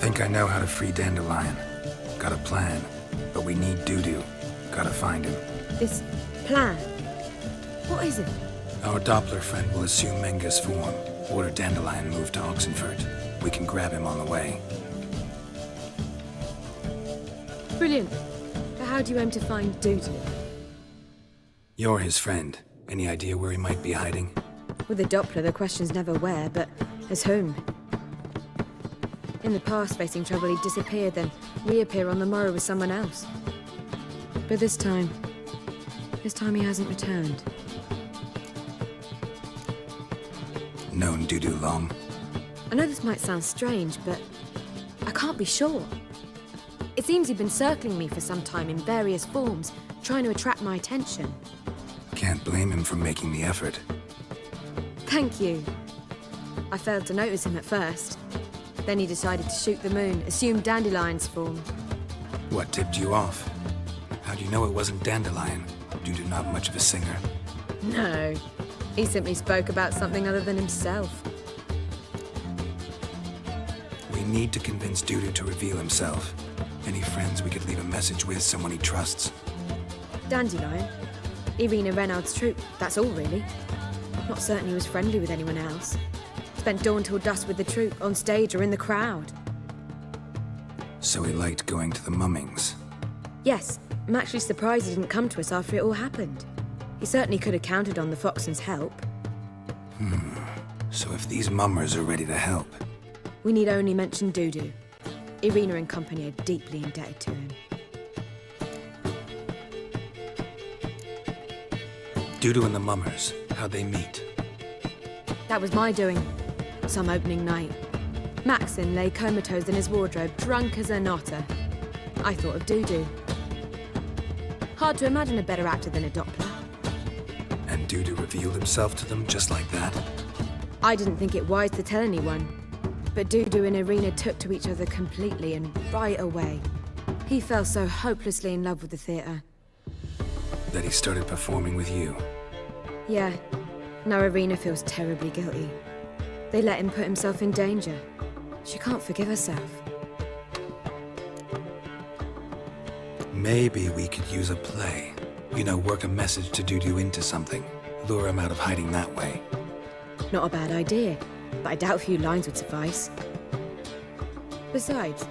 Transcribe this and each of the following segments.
think I know how to free Dandelion. Got a plan, but we need Dudu. Gotta find him. This plan? What is it? Our Doppler friend will assume Menga's form. Order Dandelion moved to Oxenfurt. We can grab him on the way. Brilliant. But how do you aim to find Dudu? You're his friend. Any idea where he might be hiding? With the Doppler, the question's never where, but as whom. In the past, facing trouble, he'd disappear, then reappear on the morrow with someone else. But this time he hasn't returned. Known Dudu long? I know this might sound strange, but I can't be sure. It seems he'd been circling me for some time in various forms, trying to attract my attention. Can't blame him for making the effort. Thank you. I failed to notice him at first. Then he decided to shoot the moon, assume Dandelion's form. What tipped you off? How do you know it wasn't Dandelion? Dudu not much of a singer. No. He simply spoke about something other than himself. We need to convince Dudu to reveal himself. Any friends we could leave a message with, someone he trusts? Dandelion? Irina Reynard's troupe, that's all really. Not certain he was friendly with anyone else. Spent dawn till dusk with the troupe, on stage or in the crowd. So he liked going to the mummings. Yes, I'm actually surprised he didn't come to us after it all happened. He certainly could have counted on the Foxen's help. So if these mummers are ready to help... We need only mention Dudu. Irina and company are deeply indebted to him. Dudu and the mummers, how'd they meet? That was my doing. Some opening night. Maxon lay comatose in his wardrobe, drunk as an otter. I thought of Dudu. Hard to imagine a better actor than a Doppler. And Dudu revealed himself to them just like that? I didn't think it wise to tell anyone. But Dudu and Irina took to each other completely and right away. He fell so hopelessly in love with the theatre. That he started performing with you? Yeah. Now Irina feels terribly guilty. They let him put himself in danger. She can't forgive herself. Maybe we could use a play. You know, work a message to Dudu into something. Lure him out of hiding that way. Not a bad idea, but I doubt a few lines would suffice. Besides,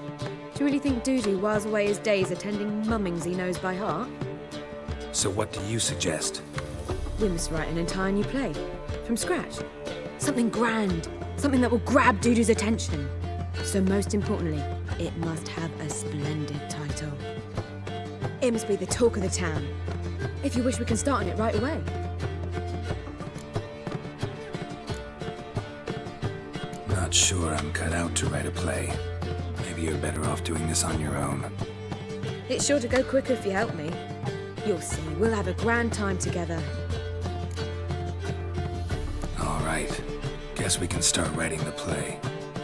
do you really think Dudu whiles away his days attending mummings he knows by heart? So what do you suggest? We must write an entire new play. From scratch. Something grand. Something that will grab Dudu's attention. So most importantly, it must have a splendid title. It must be the talk of the town. If you wish, we can start on it right away. Not sure I'm cut out to write a play. Maybe you're better off doing this on your own. It's sure to go quicker if you help me. You'll see, we'll have a grand time together. All right. Guess we can start writing the play.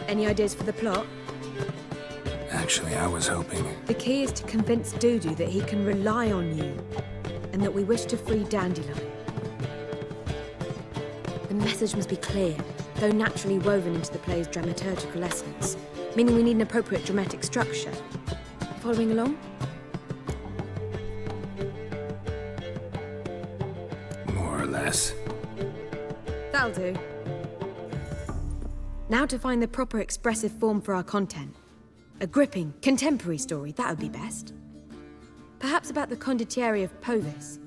Any ideas for the plot? Actually, I was hoping... The key is to convince Dudu that he can rely on you, and that we wish to free Dandelion. The message must be clear, though naturally woven into the play's dramaturgical essence, meaning we need an appropriate dramatic structure. Following along? More or less. That'll do. Now to find the proper expressive form for our content. A gripping, contemporary story, that would be best. Perhaps about the condottieri of Povis.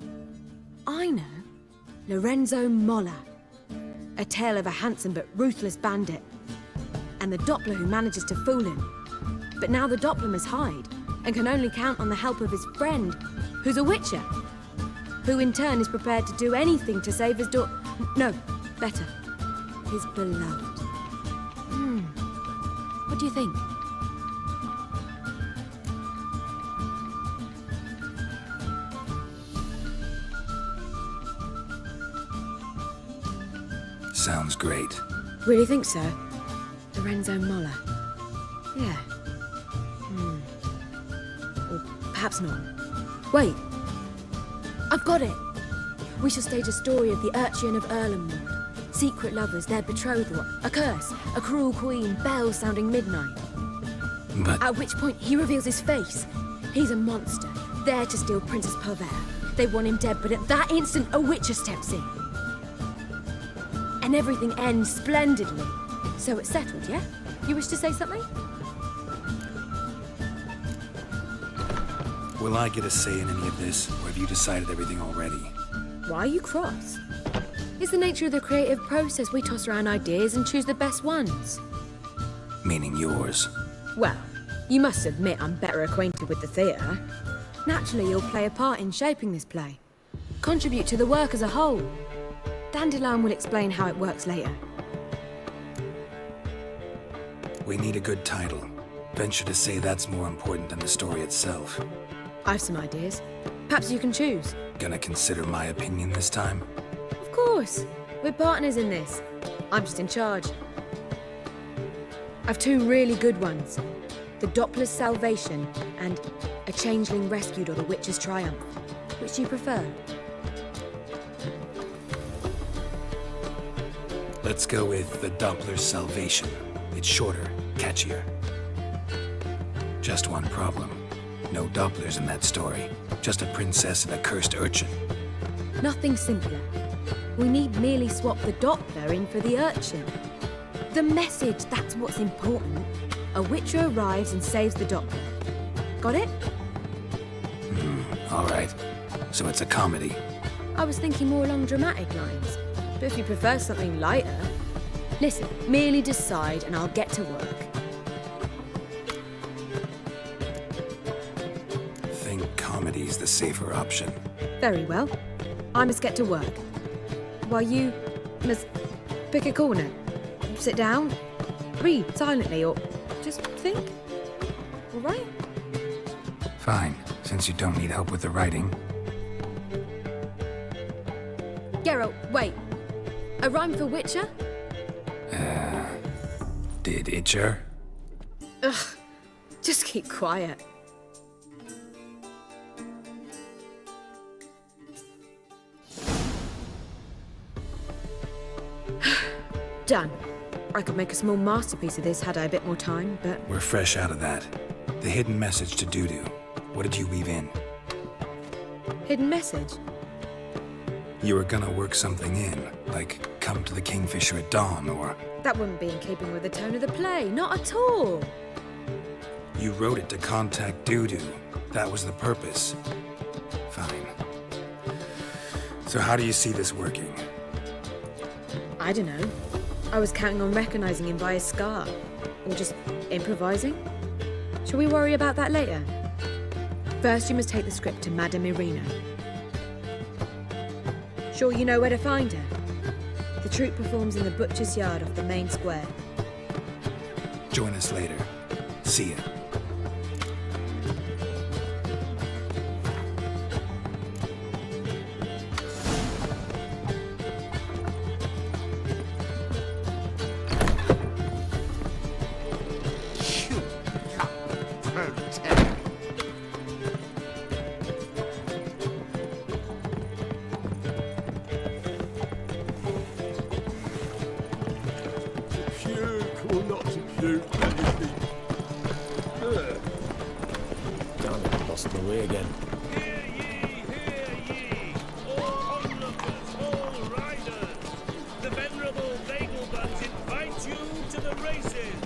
I know. Lorenzo Molla. A tale of a handsome but ruthless bandit. And the Doppler who manages to fool him. But now the Doppler must hide, and can only count on the help of his friend, who's a witcher. Who in turn is prepared to do anything to save his No, better. His beloved. What do you think? Sounds great. Really think so? Lorenzo Molla. Yeah. Or perhaps not. Wait. I've got it! We shall stage a story of the Urchin of Erlenwood. Secret lovers, their betrothal, a curse, a cruel queen, bells sounding midnight. But At which point he reveals his face. He's a monster, there to steal Princess Purvera. They want him dead, but at that instant, a Witcher steps in. And everything ends splendidly. So it's settled, yeah? You wish to say something? will I get a say in any of this, or have you decided everything already? Why are you cross? It's the nature of the creative process. We toss around ideas and choose the best ones. Meaning yours. Well, you must admit I'm better acquainted with the theatre. Naturally, you'll play a part in shaping this play. Contribute to the work as a whole. Dandelion will explain how it works later. We need a good title. Venture to say that's more important than the story itself. I've some ideas. Perhaps you can choose. Gonna consider my opinion this time? Of course. We're partners in this. I'm just in charge. I've two really good ones. The Doppler's Salvation and A Changeling Rescued or The Witcher's Triumph. Which do you prefer? Let's go with the Doppler's Salvation. It's shorter, catchier. Just one problem. No Dopplers in that story. Just a princess and a cursed urchin. Nothing simpler. We need merely swap the Doppler in for the urchin. The message, that's what's important. A Witcher arrives and saves the Doppler. Got it? All right. So it's a comedy. I was thinking more along dramatic lines. But if you prefer something lighter... Listen, merely decide and I'll get to work. Think comedy's the safer option. Very well. I must get to work. While you must pick a corner. Sit down, read silently, or just think. All right? Fine, since you don't need help with the writing. Geralt, wait. A rhyme for Witcher? Did Itcher? Ugh. Just keep quiet. Done. I could make a small masterpiece of this had I a bit more time, but... We're fresh out of that. The hidden message to Dudu. What did you weave in? Hidden message? You were gonna work something in, like come to the Kingfisher at dawn, or... That wouldn't be in keeping with the tone of the play, not at all. You wrote it to contact Dudu. That was the purpose. Fine. So how do you see this working? I don't know. I was counting on recognizing him by his scar. Or just improvising. Shall we worry about that later? First, you must take the script to Madame Irina. Sure you know where to find her? The troupe performs in the butcher's yard off the main square. Join us later. See ya. Puke or not to puke, anything. Damn it, lost my way again. Hear ye, all onlookers, all riders. The venerable Vegelbuds invite you to the races.